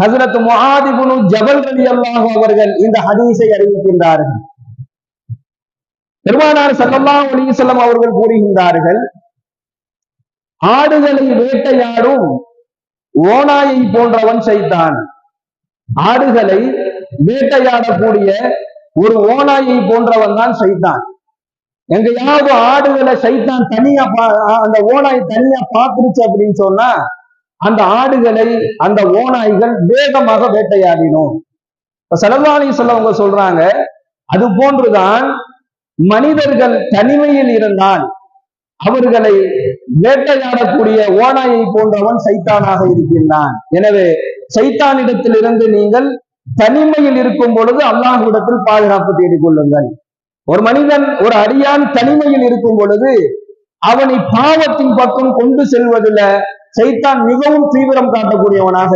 ஹஜ்ரத் முஆத் இப்னு ஜபல் ரலியல்லாஹு அவர்கள் இந்த ஹதீஸை அறிவிக்கின்றார்கள். பெருமானார் ஸல்லல்லாஹு அலைஹி வஸல்லம் அவர்கள் கூறுகின்றார்கள், ஆடுகளை வேட்டையாடும் ஓநாயை போன்றவன் சைத்தான். ஆடுகளை வேட்டையாடக்கூடிய ஒரு ஓநாயை போன்றவன் தான் சைத்தான். எங்கேயாவது ஆடுகளை சைத்தான் தனியா அந்த ஓநாய் தனியா பார்த்துருச்சு அப்படின்னு சொன்னா அந்த ஆடுகளை அந்த ஓநாய்கள் வேகமாக வேட்டையாடினோம். இப்ப ஸல்லல்லாஹு அலைஹி வஸல்லம் அவங்க சொல்றாங்க, அது போன்றுதான் மனிதர்கள் தனிமையில் இருந்தால் அவர்களை வேட்டையாடக்கூடிய ஓநாயை போன்றவன் சைத்தானாக இருக்கின்றான். எனவே சைத்தானிடத்திலிருந்து நீங்கள் தனிமையில் இருக்கும் பொழுது அல்லாஹ்விடத்தில் பாதுகாப்பு தேடிக் கொள்ளுங்கள். ஒரு மனிதன் ஒரு அடியான் தனிமையில் இருக்கும் பொழுது அவனை பாவத்தின் பக்கம் கொண்டு செல்வதில் சைத்தான் மிகவும் தீவிரம் காட்டக்கூடியவனாக